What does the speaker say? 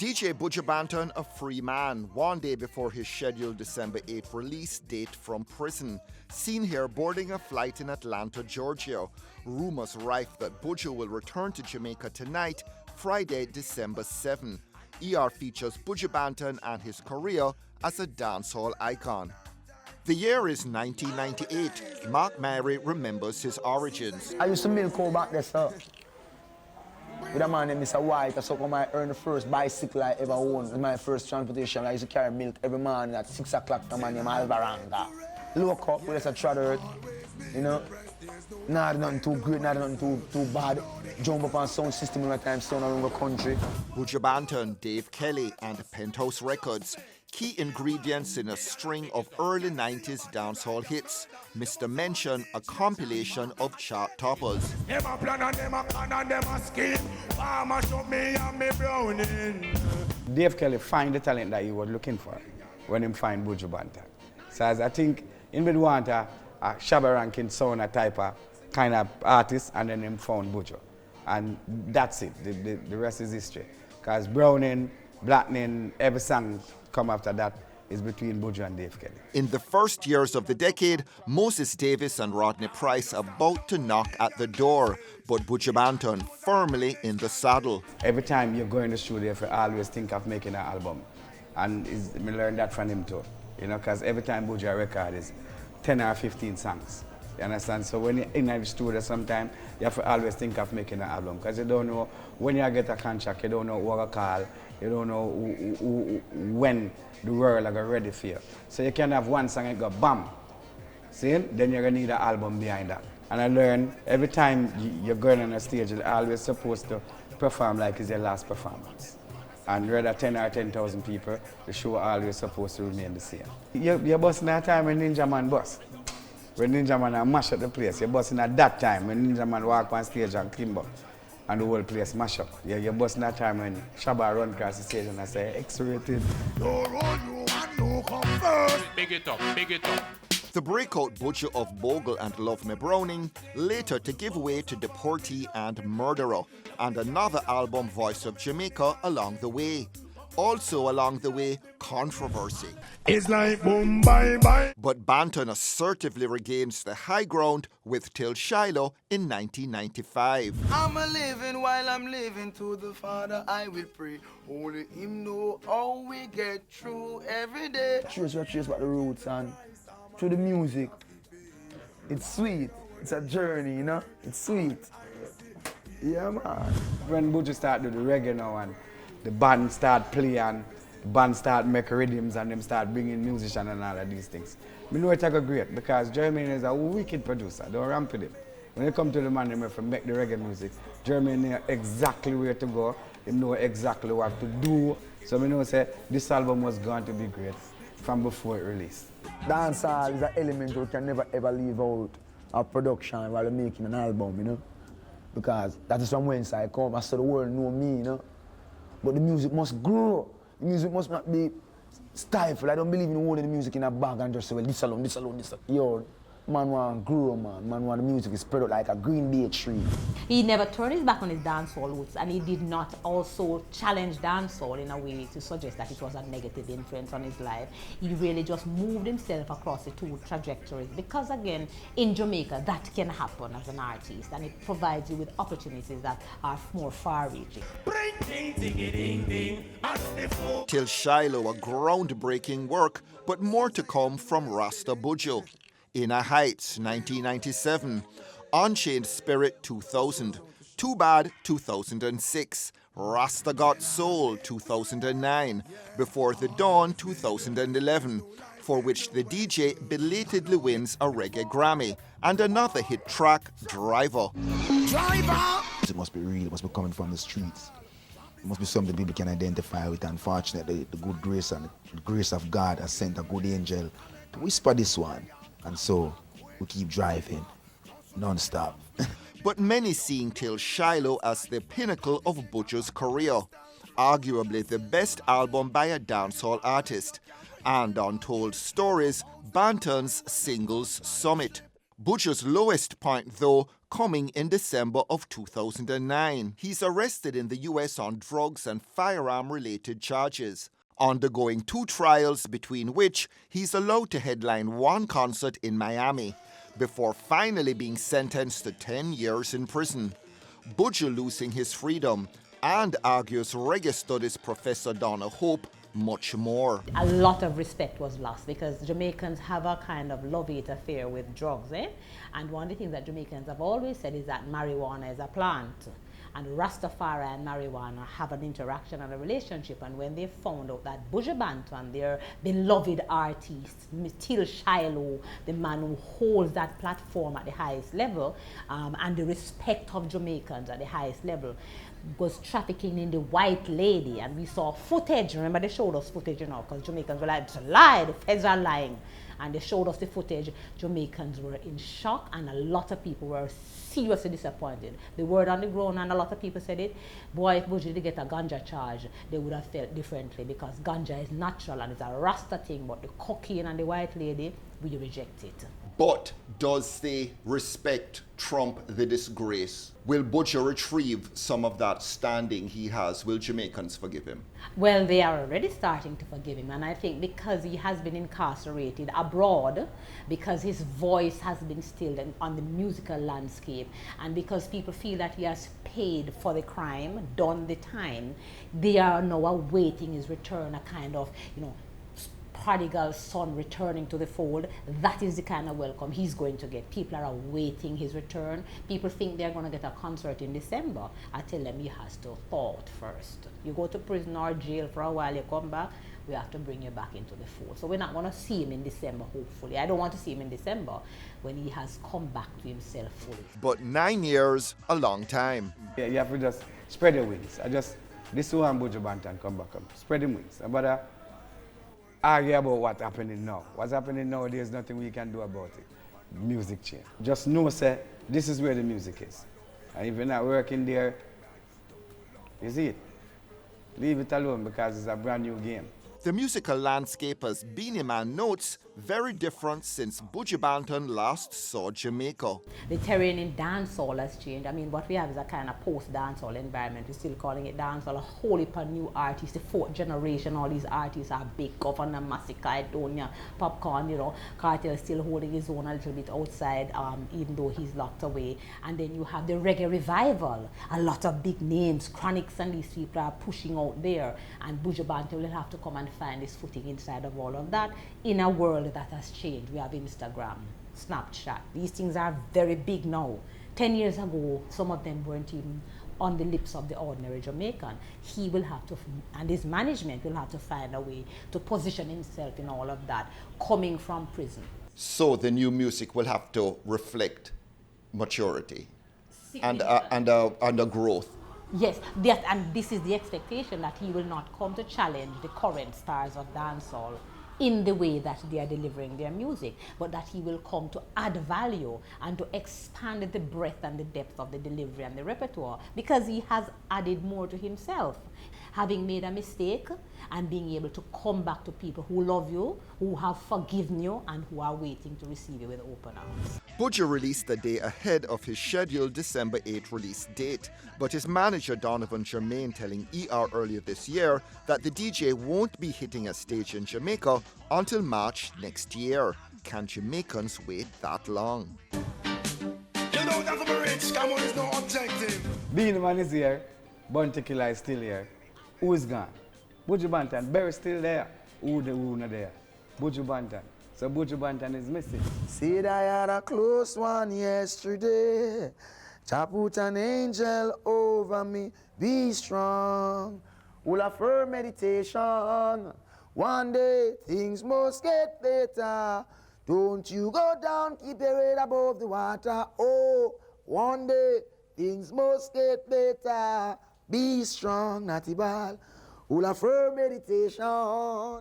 DJ Buju Banton, a free man, one day before his scheduled December 8th release date from prison. Seen here boarding a flight in Atlanta, Georgia. Rumors rife that Buju will return to Jamaica tonight, Friday, December 7. ER features Buju Banton and his career as a dancehall icon. The year is 1998. Mark Mary remembers his origins. I used to milk cow back there, sir. With a man named Mr. White, that's how I earned the first bicycle I ever owned. It was my first transportation. I used to carry milk every morning at 6 o'clock to a man named Alvaranga. Look up, where there's a trotted, you know. Not nothing too great, not nothing too bad. Jump up on sound system in my time, sound around the country. Buju Banton, Dave Kelly, and Penthouse Records. Key ingredients in a string of early 90s dancehall hits. Mr. Mention, a compilation of chart toppers. Dave Kelly find the talent that he was looking for when he find Buju Banton. So as I think in Midwanta, Shabba Rankin sound a type of kind of artist, and then him found Buju. And that's it, the rest is history. Because Browning, Blackning, every song come after that is between Buju and Dave Kelly. In the first years of the decade, Moses Davis and Rodney Price about to knock at the door, but Buju Banton firmly in the saddle. Every time you go in the studio, you always think of making an album. And I learned that from him too. You know, because every time Buju record is 10 or 15 songs. You understand? So when you're in the studio sometimes, you have to always think of making an album. Because you don't know, when you get a contract, you don't know what to call, you don't know when the world are ready for you. So you can have one song and go bam. See? Then you're going to need an album behind that. And I learned every time you're going on a stage, you're always supposed to perform like it's your last performance. And rather 10 or 10,000 people, the show always supposed to remain the same. You're busting that time when Ninja Man bust. When Ninja Man mash up the place, you're busting at that time when Ninja Man walk on stage and clean up and the whole place mash up. You're busting that time when Shabba run across the stage and I say, X-rated. Big it up, big it up. The breakout Buju of Bogle and Love Me Browning, later to give way to Deportee and Murderer, and another album, Voice of Jamaica, along the way. Also along the way, Controversy. It's like boom, bye, bye. But Banton assertively regains the high ground with Till Shiloh in 1995. I'm a living while I'm living, to the Father I will pray. Only Him know how we get through every day. Trace about the roots and through the music. It's sweet. It's a journey, you know? It's sweet. Yeah, man. When Buju start do the reggae now and the band start playing, the band start making rhythms and them start bringing musicians and all of these things. I know it's great because Jermaine is a wicked producer. Don't ramp with him. When you come to the man to make the reggae music, Jermaine knows exactly where to go. He knows exactly what to do. So I know say this album was going to be great from before it released. Dancehall is an element we can never ever leave out of production while we're making an album, you know? Because that is from whence I come. I saw the world know me, you know? But the music must grow. The music must not be stifled. I don't believe in holding the music in a bag and just say, well, this alone, this alone, this alone. Yo, man want to grow, man. Man want the music to spread out like a green bay tree. He never turned his back on his dancehall roots, and he did not also challenge dancehall in a way to suggest that it was a negative influence on his life. He really just moved himself across the two trajectories because, again, in Jamaica, that can happen as an artist, and it provides you with opportunities that are more far-reaching. Till Shiloh, a groundbreaking work, but more to come from Rasta Buju. Inner Heights, 1997. Unchained Spirit, 2000. Too Bad, 2006. Rasta Got Soul, 2009. Before the Dawn, 2011, for which the DJ belatedly wins a reggae Grammy. And another hit track, Driver. Driver! It must be real, it must be coming from the streets. It must be something people can identify with. Unfortunately, the good grace and the grace of God has sent a good angel to whisper this one. And so, we keep driving, non-stop. But many seeing Till Shiloh as the pinnacle of Buju's career. Arguably the best album by a dancehall artist. And Untold Stories, Banton's singles summit. Buju's lowest point, though, coming in December of 2009. He's arrested in the US on drugs and firearm-related charges, undergoing 2 trials between which he's allowed to headline 1 concert in Miami, before finally being sentenced to 10 years in prison. Buju losing his freedom and, argues reggae studies professor Donna Hope, much more. A lot of respect was lost because Jamaicans have a kind of love-hate affair with drugs, And one of the things that Jamaicans have always said is that marijuana is a plant. And Rastafari and marijuana have an interaction and a relationship. And when they found out that Buju Banton, their beloved artist, Till Shiloh, the man who holds that platform at the highest level, and the respect of Jamaicans at the highest level, was trafficking in the white lady. And we saw footage. Remember, they showed us footage, because Jamaicans were like, it's a lie, the feds are lying. And they showed us the footage. Jamaicans were in shock, and a lot of people were seriously disappointed. The word on the ground, and a lot of people said it, boy, if Buju did get a ganja charge, they would have felt differently, because ganja is natural and it's a Rasta thing, but the cocaine and the white lady, we reject it. But does the respect trump the disgrace? Will Buju retrieve some of that standing he has? Will Jamaicans forgive him? Well, they are already starting to forgive him, and I think because he has been incarcerated abroad, because his voice has been stilled on the musical landscape, and because people feel that he has paid for the crime, done the time, they are now awaiting his return, a kind of, prodigal son returning to the fold. That is the kind of welcome he's going to get. People are awaiting his return. People think they're going to get a concert in December. I tell them he has to thaw out first. You go to prison or jail for a while, you come back, we have to bring you back into the fold. So we're not going to see him in December, hopefully. I don't want to see him in December when he has come back to himself fully. But 9 years, a long time. Yeah, you have to just spread your wings. This one Buju Banton come back up. Spread your wings. But argue about what's happening now. What's happening now, there's nothing we can do about it. Music change. Just know, say, this is where the music is. And if you're not working there, you see it. Leave it alone, because it's a brand new game. The musical landscape, as Beanie Man notes, very different since Buju Banton last saw Jamaica. The terrain in dancehall has changed. I mean, what we have is a kind of post-dancehall environment. We're still calling it dancehall. A whole heap of new artists, the 4th generation, all these artists are big. Governor Massacre, Idonia, Popcorn, Cartel still holding his own a little bit outside, even though he's locked away. And then you have the reggae revival. A lot of big names, Chronics and these people are pushing out there. And Buju Banton will have to come and find his footing inside of all of that in a world that has changed. We have Instagram, Snapchat. These things are very big now. 10 years ago, some of them weren't even on the lips of the ordinary Jamaican. He will have to, and his management will have to find a way to position himself in all of that, coming from prison. So the new music will have to reflect maturity and a growth. Yes, and this is the expectation, that he will not come to challenge the current stars of dancehall in the way that they are delivering their music, but that he will come to add value and to expand the breadth and the depth of the delivery and the repertoire, because he has added more to himself. Having made a mistake and being able to come back to people who love you, who have forgiven you, and who are waiting to receive you with open arms. Buju released a day ahead of his scheduled December 8 release date, but his manager Donovan Germain telling ER earlier this year that the DJ won't be hitting a stage in Jamaica until March next year. Can Jamaicans wait that long? You know that's a rich, come on, it's no objective. Beanie Man is here, Bounty Killer is still here. Who is gone? Buju Banton, Berry still there. Who not there? Buju Banton. So Buju Banton is missing. Said I had a close one yesterday. Jah put an angel over me. Be strong. Will of firm meditation. One day things must get better. Don't you go down, keep your head above the water. Oh, one day things must get better. Be strong, natty ball. Will of firm meditation.